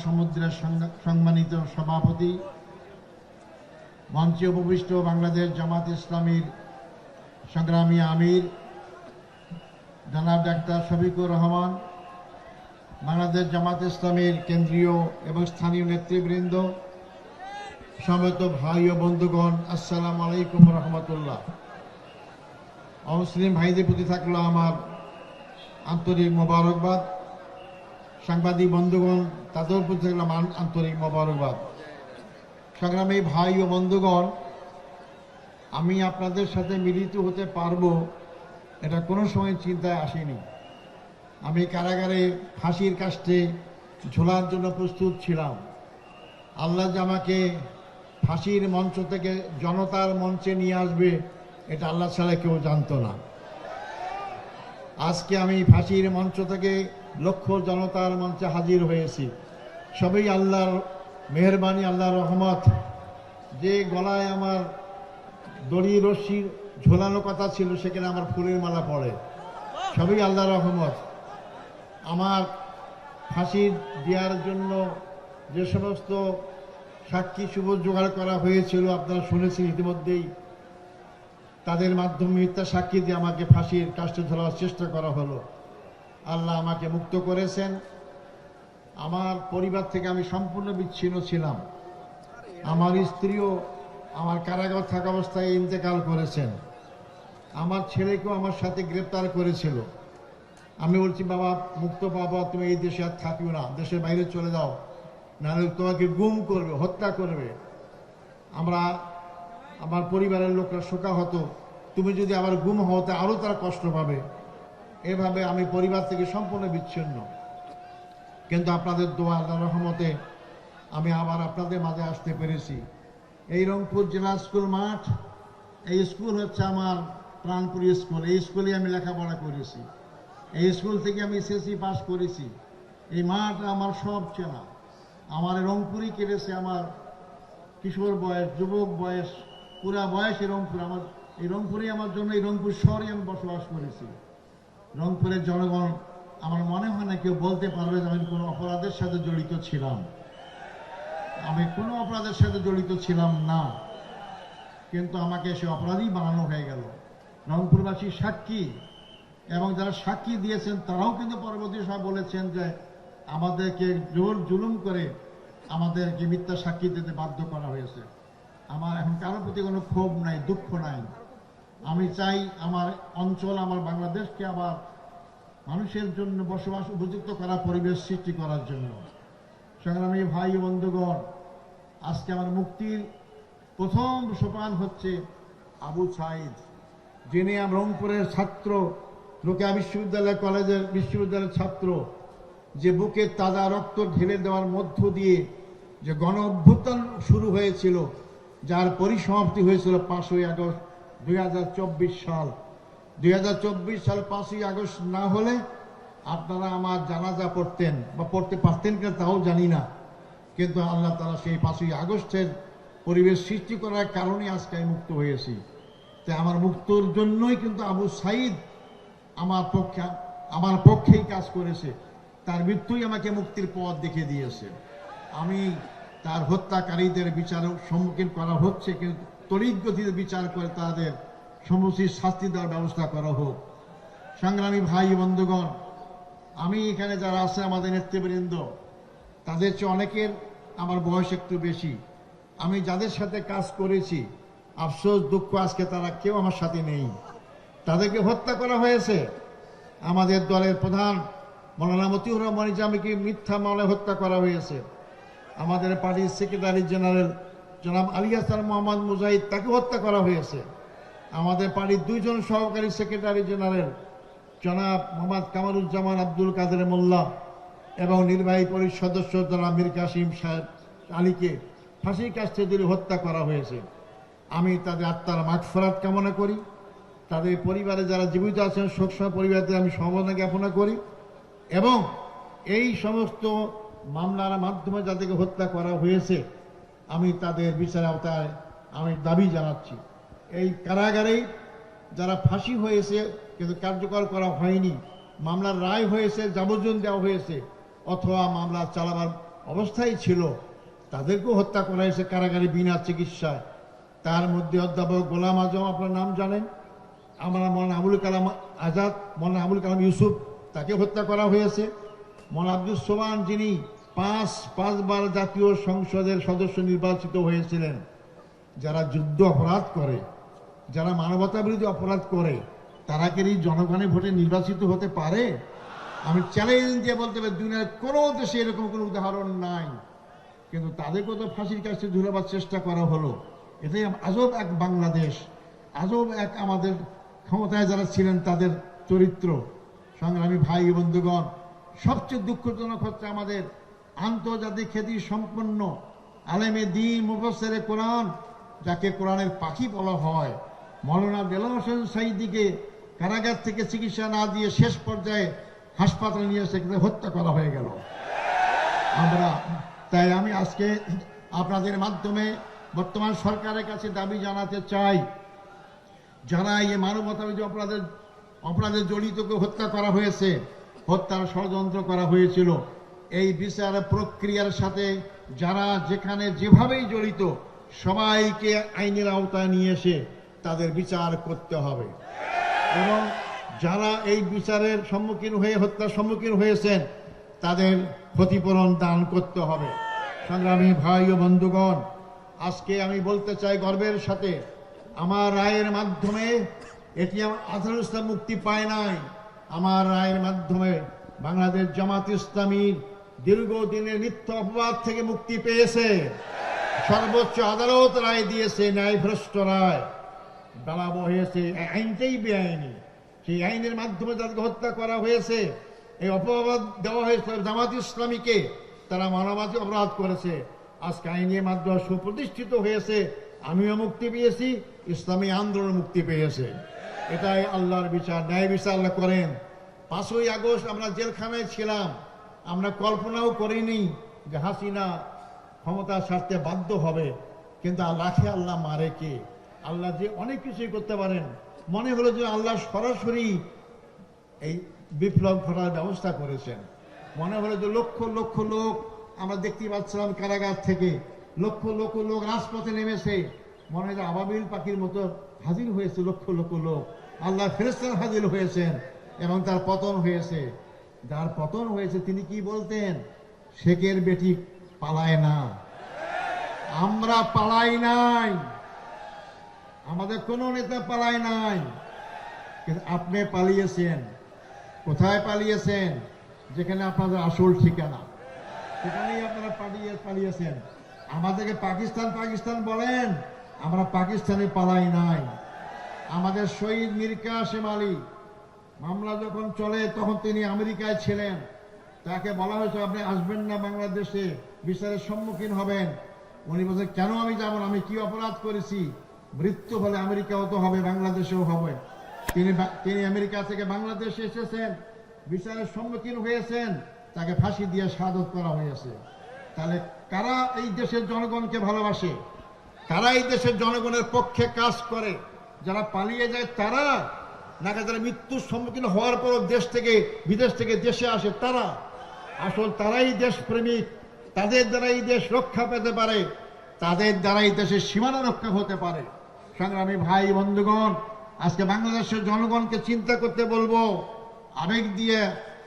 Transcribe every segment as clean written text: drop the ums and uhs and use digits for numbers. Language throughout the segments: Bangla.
সমুদ্রের সম্মানিত সভাপতি, মঞ্চে উপবিষ্ট বাংলাদেশ জামাত ইসলামীর সংগ্রামী আমির জনাব ডাক্তার শফিকুর রহমান, বাংলাদেশ জামাত ইসলামীর কেন্দ্রীয় এবং স্থানীয় নেতৃবৃন্দ, সমবেত ভাই ও বন্ধুগণ, আসসালামু আলাইকুম রহমতুল্লাহ। অমুসলিম ভাইদের প্রতি থাকলো আমার আন্তরিক মোবারকবাদ। সাংবাদিক বন্ধুগণ, তাদের প্রতি থাকলো আমার আন্তরিক মোবারকবাদ। সংগ্রামী ভাই ও বন্ধুগণ, আমি আপনাদের সাথে মিলিত হতে পারবো এটা কোনো সময় চিন্তায় আসেনি। আমি কারাগারে ফাঁসির কাস্টে ঝোলার জন্য প্রস্তুত ছিলাম। আল্লাহ যে আমাকে ফাঁসির মঞ্চ থেকে জনতার মঞ্চে নিয়ে আসবে এটা আল্লাহ ছাড়া কেউ জানতো না। আজকে আমি ফাঁসির মঞ্চ থেকে লক্ষ জনতার মঞ্চে হাজির হয়েছি। সবই আল্লাহর মেহেরবানি, আল্লাহর রহমত। যে গলায় আমার দড়ি রশ্মি ঝোলানো কথা ছিল সেখানে আমার ফুলের মালা পড়ে, সবই আল্লাহর রহমত। আমার ফাঁসি দেওয়ার জন্য যে সমস্ত সাক্ষী সুবোধ জোগাড় করা হয়েছিল আপনারা শুনেছেন ইতিমধ্যেই, তাদের মাধ্যমে মিথ্যা সাক্ষী দিয়ে আমাকে ফাঁসির কাস্টে ঝোলার চেষ্টা করা হলো। আল্লাহ আমাকে মুক্ত করেছেন। আমার পরিবার থেকে আমি সম্পূর্ণ বিচ্ছিন্ন ছিলাম। আমার স্ত্রীও আমার কারাগার থাকা অবস্থায় ইন্তেকাল করেছেন। আমার ছেলেকেও আমার সাথে গ্রেপ্তার করেছিল। আমি বলছি, বাবা মুক্ত পাবা, তুমি এই দেশে আর থাকিও না, দেশের বাইরে চলে যাও, নাহলে তোমাকে গুম করবে, হত্যা করবে। আমার পরিবারের লোকরা শোকাহত, তুমি যদি আবার গুম হও তা আরও তারা কষ্ট পাবে। এভাবে আমি পরিবার থেকে সম্পূর্ণ বিচ্ছিন্ন। কিন্তু আপনাদের দোয়া, আল্লাহর রহমতে আমি আবার আপনাদের মাঝে আসতে পেরেছি। এই রংপুর জেলা স্কুল মাঠ, এই স্কুল হচ্ছে আমার প্রাণপুরী স্কুল। এই স্কুলে আমি লেখাপড়া করেছি। এই স্কুল থেকে আমি এসএসসি পাস করেছি। এই মাঠ আমার সব চেনা। আমার রংপুরই কেটেছে আমার কিশোর বয়স, যুবক বয়স, পুরা বয়স এই রংপুর। এই রংপুরেই আমার জন্য, এই রংপুর শহরে আমি বসবাস করেছি। রংপুরের জনগণ, আমার মনে হয় না কেউ বলতে পারবে যে আমি কোনো অপরাধের সাথে জড়িত ছিলাম। আমি কোনো অপরাধের সাথে জড়িত ছিলাম না, কিন্তু আমাকে সে অপরাধী বানানো হয়ে গেল। রংপুরবাসী সাক্ষী এবং যারা সাক্ষী দিয়েছেন তারাও কিন্তু পরবর্তী সময় বলেছেন যে আমাদেরকে জোর জুলুম করে আমাদেরকে মিথ্যা সাক্ষী দিতে বাধ্য করা হয়েছে। আমার এখন কারোর প্রতি কোনো ক্ষোভ নাই, দুঃখ নাই। আমি চাই আমার অঞ্চল, আমার বাংলাদেশকে আবার মানুষের জন্য বসবাস উপযুক্ত করা, পরিবেশ সৃষ্টি করার জন্য। সংগ্রামী ভাই ও বন্ধুগণ, আজকে আমার মুক্তির প্রথম সোপান হচ্ছে আবু সাঈদ, যিনি রংপুরের ছাত্র, রোকেয়া বিশ্ববিদ্যালয়ের ছাত্র, যে বুকে তাজা রক্ত ঢেলে দেওয়ার মধ্য দিয়ে যে গণ অভ্যুত্থান শুরু হয়েছিল, যার পরিসমাপ্তি হয়েছিল 5ই আগস্ট 2024 সাল। 2024 সাল 5ই আগস্ট না হলে আপনারা আমার জানাজা পড়তেন বা পড়তে পারতেন কিনা তাও জানি না, কিন্তু আল্লাহ তাআলা সেই 5ই আগস্টের পরিবেশ সৃষ্টি করার কারণে আজকে আমি মুক্ত হয়েছি। তাই আমার মুক্তর জন্যই কিন্তু আবু সাঈদ আমার পক্ষেই কাজ করেছে। তার মৃত্যুই আমাকে মুক্তির পথ দেখিয়ে দিয়েছে। আমি তার হত্যাকারীদের বিচারের সম্মুখীন করা হচ্ছে, কিন্তু তড়িৎ গতিতে বিচার করে তাদের সমুচিত শাস্তি দেওয়ার ব্যবস্থা করা হোক। সংগ্রামী ভাই বন্ধুগণ, আমি এখানে যারা আছে আমাদের নেতৃবৃন্দ, তাদের চেয়ে অনেকের আমার বয়স একটু বেশি। আমি যাদের সাথে কাজ করেছি, আফসোস দুঃখ আজকে তারা কেউ আমার সাথে নেই। তাদেরকে হত্যা করা হয়েছে। আমাদের দলের প্রধান মৌলানা মতিউর রহমান নিজামীকে মিথ্যা মামলায় হত্যা করা হয়েছে। আমাদের পার্টির সেক্রেটারি জেনারেল জনাব আলী হাসান মোহাম্মদ মুজাহিদ, তাকে হত্যা করা হয়েছে। আমাদের পার্টির 2 জন সহকারী সেক্রেটারি জেনারেল জনাব মোহাম্মদ কামারুজ্জামান আব্দুল কাদের মোল্লা এবং নির্বাহী পরিষদ সদস্য জনাব মীর কাসিম সাহেব আলীকে ফাঁসির কাস্টে ঝুলে হত্যা করা হয়েছে। আমি তাদের আত্মার মাগফিরাত কামনা করি। তাদের পরিবারে যারা জীবিত আছেন, শোকসহ পরিবারদের আমি সমবেদনা জ্ঞাপন করি, এবং এই সমস্ত মামলার মাধ্যমে যাদেরকে হত্যা করা হয়েছে আমি তাদের বিচারের আওতায় আমি দাবি জানাচ্ছি। এই কারাগারেই যারা ফাঁসি হয়েছে কিন্তু কার্যকর করা হয়নি, মামলার রায় হয়েছে, যাবজ্জীবন দেওয়া হয়েছে, অথবা মামলা চালাবার অবস্থায় ছিল তাদেরকেও হত্যা করা হয়েছে কারাগারে বিনা চিকিৎসায়। তার মধ্যে অধ্যাপক গোলাম আজম, আপনার নাম জানেন, আমরা মৌলানা আবুল কালাম আজাদ, মৌলানা আবুল কালাম ইউসুফ, তাকে হত্যা করা হয়েছে। মৌলানা আব্দুস সোবহান, যিনি পাঁচবার জাতীয় সংসদের সদস্য নির্বাচিত হয়েছিলেন। যারা যুদ্ধ অপরাধ করে, যারা মানবতা বিরোধী অপরাধ করে, তারা কি জনগণের ভোটে নির্বাচিত হতে পারে? আমি চ্যালেঞ্জ দিয়ে বলতে পারি দুনিয়ার কোনো দেশে এরকম কোনো উদাহরণ নাই। কিন্তু তাদেরকেও তো ফাঁসির কাছে ঝুলাবার চেষ্টা করা হলো। এটাই আজব এক বাংলাদেশ, আজব এক আমাদের ক্ষমতায় যারা ছিলেন তাদের চরিত্র। সংগ্রামী ভাই বন্ধুগণ, সবচেয়ে দুঃখজনক হচ্ছে আমাদের আন্তর্জাতিক খ্যাতি সম্পন্ন আলেমে দ্বীন মুফাসসিরে কোরআন, যাকে কোরআনের পাখি বলা হয়, মৌলানা দেলোয়ার হোসেন সাঈদীকে কারাগার থেকে চিকিৎসা না দিয়ে শেষ পর্যায়ে হাসপাতালে নিয়ে সেখানে হত্যা করা হয়ে গেল। তাই আমি আজকে আপনাদের মাধ্যমে বর্তমান সরকারের কাছে দাবি জানাতে চাই, যারা এই মানবতাবিরোধী অপরাধে জড়িতকে হত্যা করা হয়েছে, হত্যার ষড়যন্ত্র করা হয়েছিল, এই বিচার প্রক্রিয়ার সাথে যারা যেখানে যেভাবেই জড়িত সবাইকে আইনের আওতায় নিয়ে এসে তাদের বিচার করতে হবে। এবং যারা এই বিচারের সম্মুখীন হয়ে হত্যার সম্মুখীন হয়েছেন তাদের ক্ষতিপূরণ দান করতে হবে। সংগ্রামী ভাই ও বন্ধুগণ, আজকে আমি বলতে চাই গর্বের সাথে, আমার রায়ের মাধ্যমে এটি আজহারুল ইসলাম মুক্তি পায় নাই। আমার রায়ের মাধ্যমে বাংলাদেশ জামাত ইসলামীর দীর্ঘদিনের মিথ্যা অপবাদ থেকে মুক্তি পেয়েছে। সর্বোচ্চ আদালত রায় দিয়েছে, ন্যায়ভ্রষ্ট রায়। দালাবো হয়েছে, আইনটাই বেআইনি। সেই আইনের মাধ্যমে যাদেরকে হত্যা করা হয়েছে, এই অপবাদ দেওয়া হয়েছে জামাত ইসলামীকে, তারা মানবাধিকার অপরাধ করেছে। আজকে আইনের মাধ্যমে সুপ্রতিষ্ঠিত হয়েছে, আমিও মুক্তি পেয়েছি, ইসলামী আন্দোলন মুক্তি পেয়েছে। এটাই আল্লাহর বিচার, ন্যায় বিচার আল্লাহ করেন। 5ই আগস্ট আমরা জেলখানায় ছিলাম, আমরা কল্পনাও করিনি যে হাসিনা ক্ষমতা ছাড়তে বাধ্য হবে। কিন্তু রাখে আল্লাহ, মারে কে? আল্লাহ যে অনেক কিছুই করতে পারেন। মনে হলো যে আল্লাহ সরাসরি এই বিপ্লব ঘটার ব্যবস্থা করেছেন। মনে হলো যে লক্ষ লক্ষ লোক, আমরা দেখতে পাচ্ছিলাম কারাগার থেকে লক্ষ লক্ষ লোক রাজপথে নেমেছে, মনে হয় আবাবিল পাখির মতো হাজির হয়েছে লক্ষ লক্ষ লোক। আল্লাহ ফেরেশতারা হাজির হয়েছেন এবং তার পতন হয়েছে। যার পতন হয়েছে তিনি কি বলতেন? শেখের বেটি পালায় না, আমরা পালাই নাই, আমাদের কোন নেতা পালায় নাই। কিন্তু আপনি পালিয়েছেন। কোথায় পালিয়েছেন? যেখানে আপনাদের আসল ঠিকানা, সেখানেই আপনারা পালিয়েছেন। আমাদেরকে পাকিস্তান পাকিস্তান বলেন, আমরা পাকিস্তানে পালাই নাই। আমাদের শহীদ মীর কাসেম আলী মামলা যখন চলে তখন তিনি আমেরিকায় ছিলেন। তাকে বলা হয়েছে আপনি আসবেন না বাংলাদেশে, বিচারের সম্মুখীন হবেন। উনি বলছেন কেন আমি যাব না, আমি কি অপরাধ করেছি? মৃত্যু হলে আমেরিকাও তো হবে, বাংলাদেশেও হবে। তিনি আমেরিকা থেকে বাংলাদেশে এসেছেন, বিচারের সম্মুখীন হয়েছেন, তাকে ফাঁসি দিয়ে শাহাদত করা হয়েছে। তাহলে কারা এই দেশের জনগণকে ভালোবাসে? কারা এই দেশের জনগণের পক্ষে কাজ করে? যারা পালিয়ে যায় তারা, নাকি যারা মৃত্যুর সম্মুখীন হওয়ার পর দেশ থেকে বিদেশ থেকে দেশে আসে তারা? আসল তারাই দেশপ্রেমিক, তাদের দ্বারা এই দেশ রক্ষা পেতে পারে, তাদের দ্বারা এই দেশের সীমানা রক্ষা হতে পারে। সংগ্রামী ভাই বন্ধুগণ, আজকে বাংলাদেশের জনগণকে চিন্তা করতে বলবো। আবেগ দিয়ে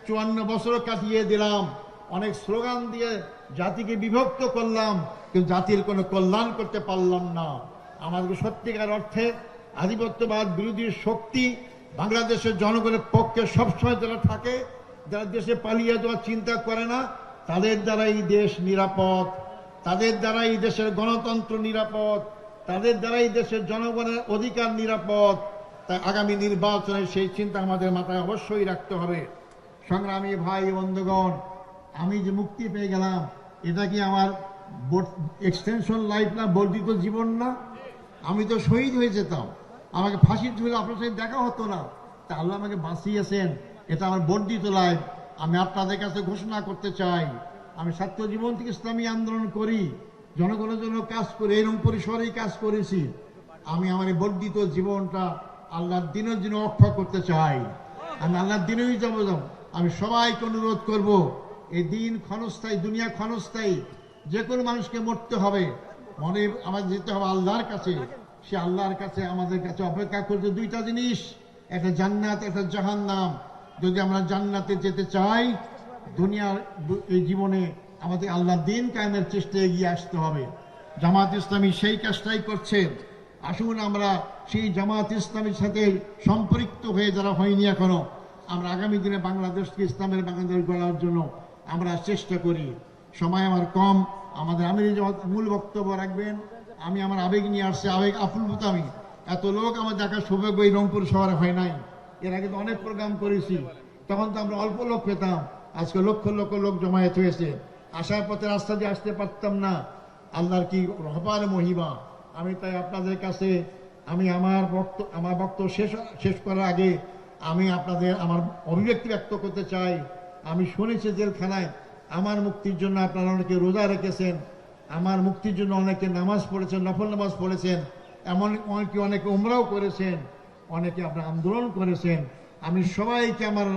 54 বছর কাটিয়ে দিলাম, অনেক স্লোগান দিয়ে জাতিকে বিভক্ত করলাম, কিন্তু জাতির কোনো কল্যাণ করতে পারলাম না। আমাদের সত্যিকার অর্থে আধিপত্যবাদ বিরোধী শক্তি বাংলাদেশের জনগণের পক্ষে সবসময় যারা থাকে, যারা দেশে পালিয়ে যাওয়ার চিন্তা করে না, তাদের দ্বারা এই দেশ নিরাপদ, তাদের দ্বারা এই দেশের গণতন্ত্র নিরাপদ, তাদের দ্বারা এই দেশের জনগণের অধিকার নিরাপদ। তাই আগামী নির্বাচনে সেই চিন্তা আমাদের মাথায় অবশ্যই রাখতে হবে। সংগ্রামী ভাই বন্ধুগণ, আমি যে মুক্তি পেয়ে গেলাম, এটা কি আমার এক্সটেনশন লাইফ না, বর্ধিত জীবন না? আমি তো শহীদ হয়ে যেতাম, আমাকে ফাঁসির ঝুলে আপনার সাথে দেখা হতো না। তা আল্লাহ আমাকে বাঁচিয়েছেন, এটা আমার বর্ধিত লাইফ। আমি আপনাদের কাছে ঘোষণা করতে চাই, আমি ছাত্র জীবন থেকে ইসলামী আন্দোলন করি, জনগণের জন্য কাজ করি, এরকম পরিসরেই কাজ করেছি। আমি আমার এই বর্ধিত জীবনটা আল্লাহর দিনের জন্য অক্ষয় করতে চাই। আমি আল্লাহর দিনেই যাবো। আমি সবাইকে অনুরোধ করব, এই দিন ক্ষণস্থায়ী, দুনিয়া ক্ষণস্থায়ী, যে কোনো মানুষকে মরতে হবে, মনে আমাদের যেতে হবে আল্লাহর কাছে। সে আল্লাহর কাছে আমাদের কাছে অপেক্ষা করছে দুইটা জিনিস, একটা জান্নাত, একটা জাহান্নাম। যদি আমরা জান্নাতে যেতে চাই, দুনিয়ার এই জীবনে আমাদের আল্লাহর দিন কায়েমের চেষ্টায় এগিয়ে আসতে হবে। জামাত ইসলামী সেই কাজটাই করছে। আসুন আমরা সেই জামাত ইসলামীর সাথে সম্পৃক্ত হয়ে, যারা হয়নি এখনো, আমরা আগামী দিনে বাংলাদেশকে ইসলামের বাংলাদেশ গড়ার জন্য আমরা চেষ্টা করি। সময় আমার কম, আমাদের আমির জামাত মূল বক্তব্য রাখবেন। আমি আমার আবেগ নিয়ে আসছি, আবেগ আপ্লুত। আমি এত লোক আমার দেখার সৌভাগ্য এই রংপুর শহরে হয় নাই। এর আগে তো অনেক প্রোগ্রাম করেছি, তখন তো আমরা অল্প লোক পেতাম, আজকে লক্ষ লক্ষ লোক জমায়েত হয়েছে। আসার পথে রাস্তা দিয়ে আসতে পারতাম না, আল্লাহর কি অপার মহিমা। আমি তাই আপনাদের কাছে আমি আমার বক্তব্য শেষ করার আগে আমি আপনাদের আমার অভিব্যক্তি ব্যক্ত করতে চাই। আমি শুনেছি জেলখানায় আমার মুক্তির জন্য আপনারা অনেকে রোজা রেখেছেন, আমার মুক্তির জন্য অনেকে নামাজ পড়েছেন, নফল নামাজ পড়েছেন, এমন অনেকে উমরাও করেছেন, অনেকে আপনার আন্দোলন করেছেন। আমি সবাইকে আমার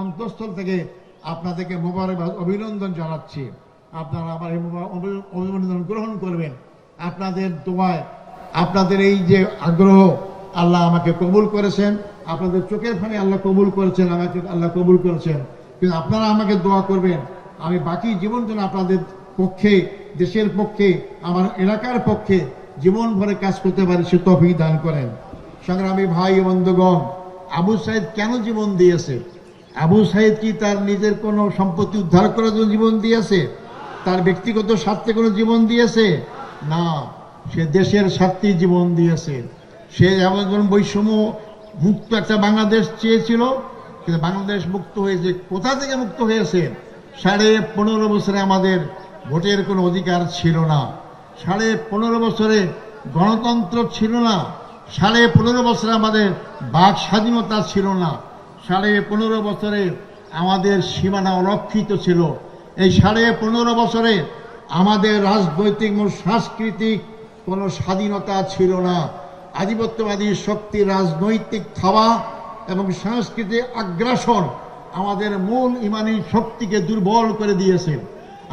অন্তঃস্থল থেকে আপনাদেরকে মোবারকবাদ, অভিনন্দন জানাচ্ছি। আপনারা আমার এই অভিনন্দন গ্রহণ করবেন। আপনাদের দোয়ায়, আপনাদের এই যে আগ্রহ, আল্লাহ আমাকে কবুল করেছেন। আপনাদের চোখের ফানে আল্লাহ কবুল করেছেন, আমাকে আল্লাহ কবুল করেছেন। কিন্তু আপনারা আমাকে দোয়া করবেন, আমি বাকি জীবন যেন আপনাদের পক্ষে, দেশের পক্ষে, আমার এলাকার পক্ষে জীবন ভরে কাজ করতে পারি, সে তৌফিক দান করেন। সংগ্রামী ভাই বন্ধুগণ, আবু সাইদ কেন জীবন দিয়েছে? আবু সাইদ কি তার নিজের কোনো সম্পত্তি উদ্ধার করার জন্য জীবন দিয়েছে? তার ব্যক্তিগত স্বার্থে কোনো জীবন দিয়েছে? না, সে দেশের স্বার্থে জীবন দিয়েছে। সে যেমন বৈষম্য মুক্ত একটা বাংলাদেশ চেয়েছিল, কিন্তু বাংলাদেশ মুক্ত হয়েছে। কোথা থেকে মুক্ত হয়েছে? 15.5 বছরে আমাদের ভোটের কোনো অধিকার ছিল না, 15.5 বছরে গণতন্ত্র ছিল না, 15.5 বছরে আমাদের বাক স্বাধীনতা ছিল না, 15.5 বছরে আমাদের সীমানা অরক্ষিত ছিল। এই 15.5 বছরে আমাদের রাজনৈতিক ও সাংস্কৃতিক কোনো স্বাধীনতা ছিল না। আধিপত্যবাদী শক্তি রাজনৈতিক খাওয়া এবং সাংস্কৃতিক আগ্রাসন আমাদের মূল ইমানি শক্তিকে দুর্বল করে দিয়েছে,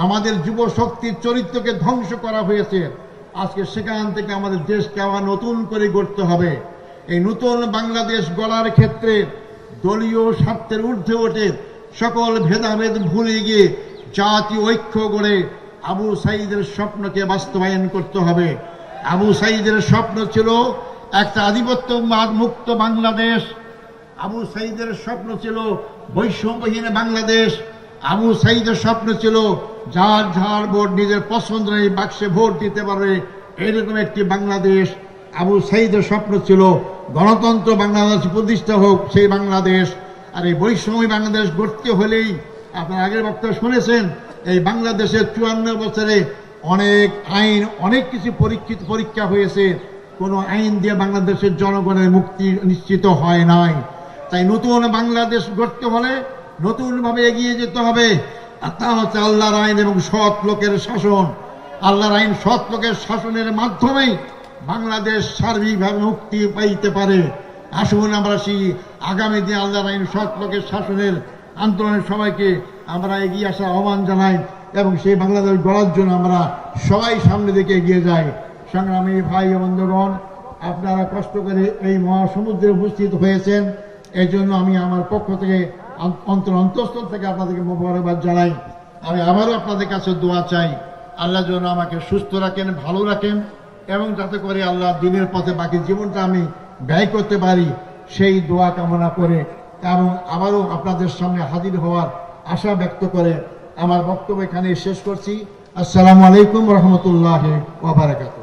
আমাদের যুব শক্তির চরিত্রকে ধ্বংস করা হয়েছে। আজকে সেখান থেকে আমাদের দেশকে আবার নতুন করে গড়তে হবে। এই নতুন বাংলাদেশ গড়ার ক্ষেত্রে দলীয় স্বার্থের ঊর্ধ্বে ওঠে সকল ভেদাভেদ ভুলে গিয়ে জাতীয় ঐক্য গড়ে আবু সাইদের স্বপ্নকে বাস্তবায়ন করতে হবে। আবু সাইদের স্বপ্ন ছিল একটা আধিপত্যবাদ মুক্ত বাংলাদেশ, আবু সাইদের স্বপ্ন ছিল বৈষম্যহীন বাংলাদেশ, আবু সাইদের স্বপ্ন ছিল যার ভোট নিজের পছন্দ এই বাক্সে ভোট দিতে পারবে, এরকম একটি বাংলাদেশ। আবু সাইদের স্বপ্ন ছিল গণতন্ত্র বাংলাদেশ প্রতিষ্ঠা হোক, সেই বাংলাদেশ। আর এই বৈষম্য বাংলাদেশ গড়তে হলেই, আপনার আগের বক্তব্য শুনেছেন, এই বাংলাদেশের 54 বছরে অনেক আইন, অনেক কিছু পরীক্ষা হয়েছে, কোনো আইন দিয়ে বাংলাদেশের জনগণের মুক্তি নিশ্চিত হয় নাই। তাই নতুন বাংলাদেশ গড়তে হলে নতুনভাবে এগিয়ে যেতে হবে। আর তা হচ্ছে আল্লাহর আইন এবং সৎ লোকের শাসন। আল্লাহর আইন, সৎ লোকের শাসনের মাধ্যমেই বাংলাদেশ সার্বিকভাবে মুক্তি পাইতে পারে। আসুন আমরা সেই আগামী দিনে আল্লাহর আইন, সৎ লোকের শাসনের আন্দোলনের সবাইকে আমরা এগিয়ে আসার আহ্বান জানাই এবং সেই বাংলাদেশ গড়ার জন্য আমরা সবাই সামনে দিকে এগিয়ে যাই। সংগ্রামী ভাই বন্ধুগণ, আপনারা কষ্ট করে এই মহাসমুদ্রে উপস্থিত হয়েছেন, এই জন্য আমি আমার পক্ষ থেকে অন্তঃস্থল থেকে আপনাদেরকে মোবারকবাদ জানাই। আমি আবারও আপনাদের কাছে দোয়া চাই, আল্লাহ যেন আমাকে সুস্থ রাখেন, ভালো রাখেন, এবং যাতে করে আল্লাহ দিনের পথে বাকি জীবনটা আমি ব্যয় করতে পারি, সেই দোয়া কামনা করে এবং আবারও আপনাদের সামনে হাজির হওয়ার আশা ব্যক্ত করে আমার বক্তব্য এখানে শেষ করছি। আসসালামু আলাইকুম রহমতুল্লাহ ওয়া বারাকাতুহু।